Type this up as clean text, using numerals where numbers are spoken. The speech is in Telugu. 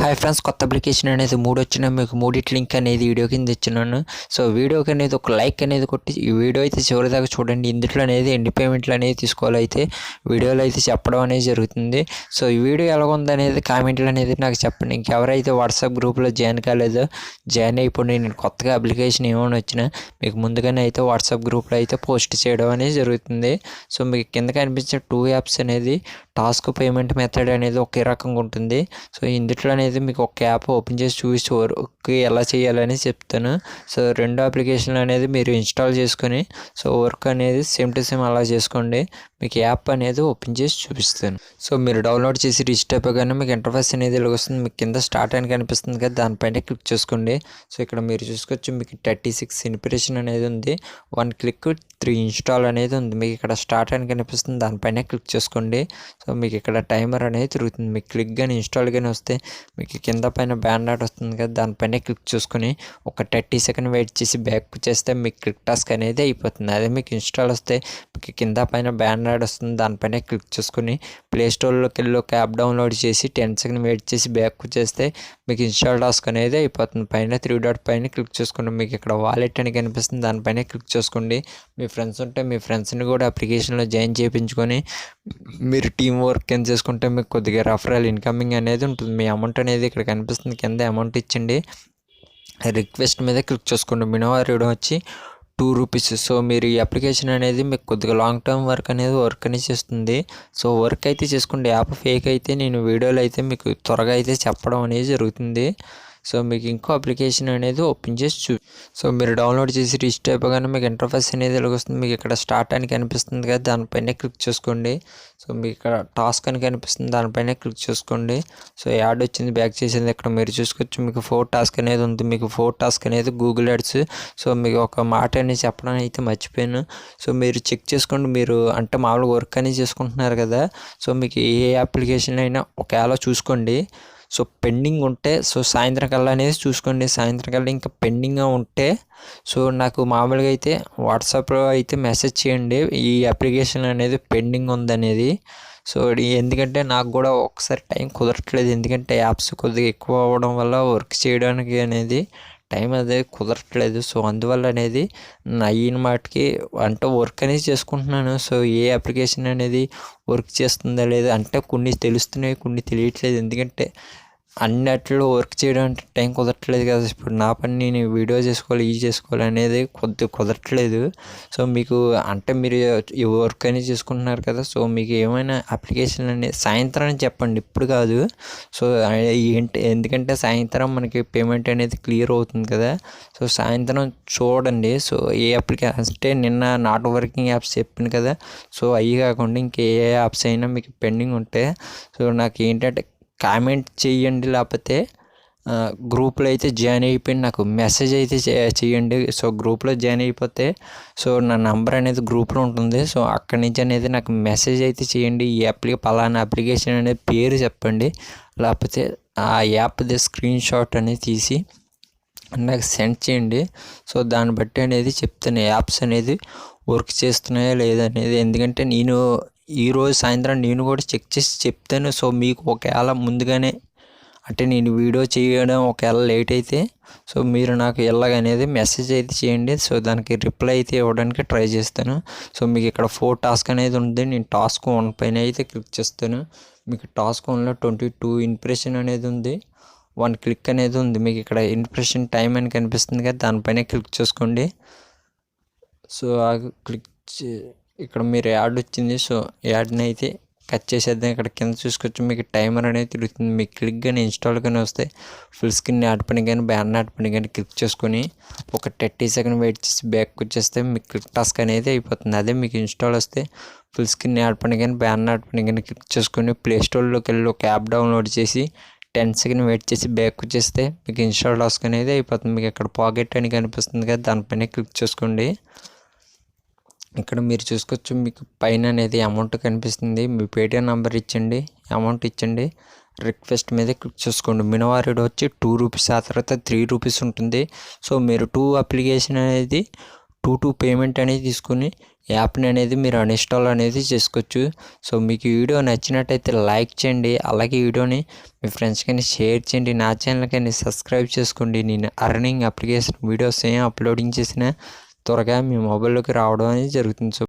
హాయ్ ఫ్రెండ్స్, కొత్త అప్లికేషన్ అనేది 3 వచ్చినా మీకు మూడిటి లింక్ అనేది వీడియో కింద ఇచ్చున్నాను. సో వీడియోకి అనేది ఒక లైక్ అనేది కొట్టి ఈ వీడియో అయితే చివరి దాకా చూడండి. ఇందులో అనేది ఎన్ని పేమెంట్లు అనేది తీసుకోవాలైతే వీడియోలో అయితే చెప్పడం అనేది జరుగుతుంది. సో ఈ వీడియో ఎలా ఉందనేది కామెంట్లు అనేది నాకు చెప్పండి. ఇంకెవరైతే వాట్సాప్ గ్రూప్లో జాయిన్ కాలేదో జాయిన్ అయిపోయి నేను కొత్తగా అప్లికేషన్ ఏమైనా వచ్చినా మీకు ముందుగానే అయితే వాట్సాప్ గ్రూప్లో అయితే పోస్ట్ చేయడం అనేది జరుగుతుంది. సో మీకు కింద కనిపించే 2 యాప్స్ అనేది టాస్క్ పేమెంట్ మెథడ్ అనేది ఒకే రకంగా ఉంటుంది. సో ఇందులో అనేది మీకు ఒక యాప్ ఓపెన్ చేసి చూసి వర్క్ ఎలా చేయాలని చెప్తాను. సో 2 అప్లికేషన్లు అనేది మీరు ఇన్స్టాల్ చేసుకొని సో వర్క్ అనేది సేమ్ టు సేమ్ అలా చేసుకోండి. మీకు యాప్ అనేది ఓపెన్ చేసి చూపిస్తాను. సో మీరు డౌన్లోడ్ చేసి రిజిస్టర్ అయిపోగానే మీకు ఇంటర్ఫేస్ అనేది ఇలా వస్తుంది. మీకు కింద స్టార్ట్ అని కనిపిస్తుంది కదా, దానిపైన క్లిక్ చేసుకోండి. సో ఇక్కడ మీరు చూసుకోవచ్చు మీకు 36 ఇన్స్పిరేషన్ అనేది ఉంది. 1 క్లిక్ 3 ఇన్స్టాల్ అనేది ఉంది. మీకు ఇక్కడ స్టార్ట్ అని కనిపిస్తుంది, దానిపైన క్లిక్ చేసుకోండి. సో మీకు ఇక్కడ టైమర్ అనేది తిరుగుతుంది. మీకు క్లిక్ కానీ ఇన్స్టాల్ కానీ వస్తే మీకు కింద పైన బ్యాన్ యాడ్ వస్తుంది కదా, దానిపైన క్లిక్ చేసుకొని ఒక 30 సెకండ్ వెయిట్ చేసి బ్యాక్ చేస్తే మీకు క్లిక్ టాస్క్ అనేది అయిపోతుంది. అదే మీకు ఇన్స్టాల్ వస్తే మీకు కింద పైన బ్యాన్ యాడ్ వస్తుంది, దానిపైన క్లిక్ చేసుకొని ప్లేస్టోర్లోకి వెళ్ళి ఒక యాప్ డౌన్లోడ్ చేసి 10 సెకండ్ వెయిట్ చేసి బ్యాక్ చేస్తే మీకు ఇన్స్టాల్ టాస్క్ అనేది అయిపోతుంది. పైన 3 డాట్ పైన క్లిక్ చేసుకోండి. మీకు ఇక్కడ వాలెట్ అని కనిపిస్తుంది, దానిపైన క్లిక్ చేసుకోండి. మీ ఫ్రెండ్స్ ఉంటే మీ ఫ్రెండ్స్ని కూడా అప్లికేషన్లో జాయిన్ చేయించుకొని మీరు టీం వర్క్ కింద చేసుకుంటే మీకు కొద్దిగా రెఫరల్ ఇన్కమింగ్ అనేది ఉంటుంది. మీ అమౌంట్ అనేది ఇక్కడ కనిపిస్తుంది, కింద అమౌంట్ ఇచ్చండి. రిక్వెస్ట్ మీద క్లిక్ చేసుకోండి. మినిమం రీడర్ వచ్చి 2 రూపీస్. సో మీరు ఈ అప్లికేషన్ అనేది మీకు కొద్దిగా లాంగ్ టర్మ్ వర్క్ అనేది చేస్తుంది. సో వర్క్ అయితే చేసుకోండి. యాప్ ఫేక్ అయితే నేను వీడియోలో అయితే మీకు త్వరగా అయితే చెప్పడం అనేది జరుగుతుంది. సో మీకు ఇంకో అప్లికేషన్ అనేది ఓపెన్ చేసి సో మీరు డౌన్లోడ్ చేసి రిజిస్టర్ అయిపోగానే మీకు ఇంటర్ఫేస్ అనేది ఇలా వస్తుంది. మీకు ఇక్కడ స్టార్ట్ అని కనిపిస్తుంది కదా, దానిపైన క్లిక్ చేసుకోండి. సో మీకు ఇక్కడ టాస్క్ అని కనిపిస్తుంది, దానిపైన క్లిక్ చేసుకోండి. సో యాడ్ వచ్చింది, బ్యాక్ చేసింది. ఇక్కడ మీరు చూసుకోవచ్చు మీకు 4 టాస్క్ అనేది ఉంది. మీకు 4 టాస్క్ అనేది గూగుల్ యాడ్స్. సో మీకు ఒక మాట అనేది చెప్పడం అయితే మర్చిపోయాను. సో మీరు చెక్ చేసుకోండి. మీరు అంటే మామూలుగా వర్క్ అనేది చేసుకుంటున్నారు కదా, సో మీకు ఏ అప్లికేషన్ అయినా ఒకవేళ చూసుకోండి. సో పెండింగ్ ఉంటే సో సాయంత్రం కల్లా అనేది చూసుకోండి. సాయంత్రం కల్లా ఇంకా పెండింగ్గా ఉంటే సో నాకు మామూలుగా అయితే వాట్సాప్లో అయితే మెసేజ్ చేయండి ఈ అప్లికేషన్ అనేది పెండింగ్ ఉందనేది. సో ఎందుకంటే నాకు కూడా ఒకసారి టైం కుదరట్లేదు, ఎందుకంటే యాప్స్ కొద్దిగా ఎక్కువ అవ్వడం వల్ల వర్క్ చేయడానికి అనేది టైం అదే కుదరట్లేదు. సో అందువల్ల అనేది అయిన మాటికి అంటే వర్క్ అనేది చేసుకుంటున్నాను. సో ఏ అప్లికేషన్ అనేది వర్క్ చేస్తుందా లేదా అంటే కొన్ని తెలుస్తున్నాయి, కొన్ని తెలియట్లేదు. ఎందుకంటే అన్నిట్లో వర్క్ చేయడానికి టైం కుదరట్లేదు కదా. ఇప్పుడు నా పని నేను వీడియో చేసుకోవాలి, చేసుకోవాలి అనేది కొద్దిగా కుదరట్లేదు. సో మీకు అంటే మీరు ఈ వర్క్ అనేది చేసుకుంటున్నారు కదా, సో మీకు ఏమైనా అప్లికేషన్ అనేది సాయంత్రం చెప్పండి, ఇప్పుడు కాదు. సో ఏంటి ఎందుకంటే సాయంత్రం మనకి పేమెంట్ అనేది క్లియర్ అవుతుంది కదా. సో సాయంత్రం చూడండి. సో ఏ అప్లికేషన్ అంటే నిన్న నాట్ వర్కింగ్ యాప్స్ చెప్పాను కదా, సో అవి కాకుండా ఇంకే యాప్స్ అయినా మీకు పెండింగ్ ఉంటే సో నాకు ఏంటంటే కామెంట్ చేయండి, లేకపోతే గ్రూప్లో అయితే జాయిన్ అయిపోయి నాకు మెసేజ్ అయితే చేయండి. సో గ్రూప్లో జాయిన్ అయిపోతే సో నా నంబర్ అనేది గ్రూప్లో ఉంటుంది. సో అక్కడి నుంచి అనేది నాకు మెసేజ్ అయితే చేయండి. ఈ పలానా అప్లికేషన్ అనేది పేరు చెప్పండి, లేకపోతే ఆ యాప్ది స్క్రీన్ షాట్ అనేది తీసి నాకు సెండ్ చేయండి. సో దాన్ని బట్టి అనేది చెప్తాను యాప్స్ అనేది వర్క్ చేస్తున్నాయా లేదనేది. ఎందుకంటే నేను ఈరోజు సాయంత్రం నేను కూడా చెక్ చేసి చెప్తాను. సో మీకు ఒకవేళ ముందుగానే అంటే నేను వీడియో చేయడం ఒకవేళ లేట్ అయితే సో మీరు నాకు ఎలాగనేది మెసేజ్ అయితే చేయండి. సో దానికి రిప్లై అయితే ఇవ్వడానికి ట్రై చేస్తాను. సో మీకు ఇక్కడ 4 టాస్క్ అనేది ఉంది. నేను టాస్క్ 1 పైన అయితే క్లిక్ చేస్తాను. మీకు టాస్క్ 1లో 22 ఇంప్రెషన్ అనేది ఉంది, 1 క్లిక్ అనేది ఉంది. మీకు ఇక్కడ ఇంప్రెషన్ టైం అని కనిపిస్తుంది కదా, దానిపైన క్లిక్ చేసుకోండి. సో క్లిక్ ఇక్కడ మీరు యాడ్ వచ్చింది. సో యాడ్ని అయితే కట్ చేసేద్దాం. ఇక్కడ కింద చూసుకొచ్చి మీకు టైమర్ అనేది తిరుగుతుంది. మీకు క్లిక్ కానీ ఇన్స్టాల్ కానీ వస్తే ఫుల్ స్క్రీన్ యాడ్ పని కానీ బ్యాన్ యాడ్ పని కానీ క్లిక్ చేసుకొని ఒక 30 సెకండ్ వెయిట్ చేసి బ్యాక్ వచ్చేస్తే మీకు క్లిక్ టాస్క్ అనేది అయిపోతుంది. అదే మీకు ఇన్స్టాల్ వస్తే ఫుల్ స్క్రీన్ యాడ్ పని కానీ బ్యాన్ యాడ్ పని కానీ క్లిక్ చేసుకొని ప్లేస్టోర్లోకి వెళ్ళి ఒక యాప్ డౌన్లోడ్ చేసి 10 సెకండ్ వెయిట్ చేసి బ్యాక్ వచ్చేస్తే మీకు ఇన్స్టాల్ టాస్క్ అనేది అయిపోతుంది. మీకు ఇక్కడ పాకెట్ అని కనిపిస్తుంది కదా, దానిపైన క్లిక్ చేసుకోండి. ఇక్కడ మీరు చూసుకోవచ్చు మీకు పైన అనేది అమౌంట్ కనిపిస్తుంది. మీ పేటిఎం నెంబర్ ఇచ్చండి, అమౌంట్ ఇచ్చండి, రిక్వెస్ట్ మీద క్లిక్ చేసుకోండి. మినిమం రేట్ వచ్చి 2 రూపీస్, ఆ తర్వాత 3 రూపీస్ ఉంటుంది. సో మీరు 2 అప్లికేషన్ అనేది టూ పేమెంట్ అనేది తీసుకుని యాప్ని అనేది మీరు అన్ఇన్స్టాల్ అనేది చేసుకోవచ్చు. సో మీకు ఈ వీడియో నచ్చినట్టయితే లైక్ చేయండి, అలాగే వీడియోని మీ ఫ్రెండ్స్ కానీ షేర్ చేయండి, నా ఛానల్ కానీ సబ్స్క్రైబ్ చేసుకోండి. నేను అర్నింగ్ అప్లికేషన్ వీడియోస్ ఏం అప్లోడింగ్ చేసినా త్వరగా మీ మొబైల్లోకి రావడం అనేది జరుగుతుంది. సో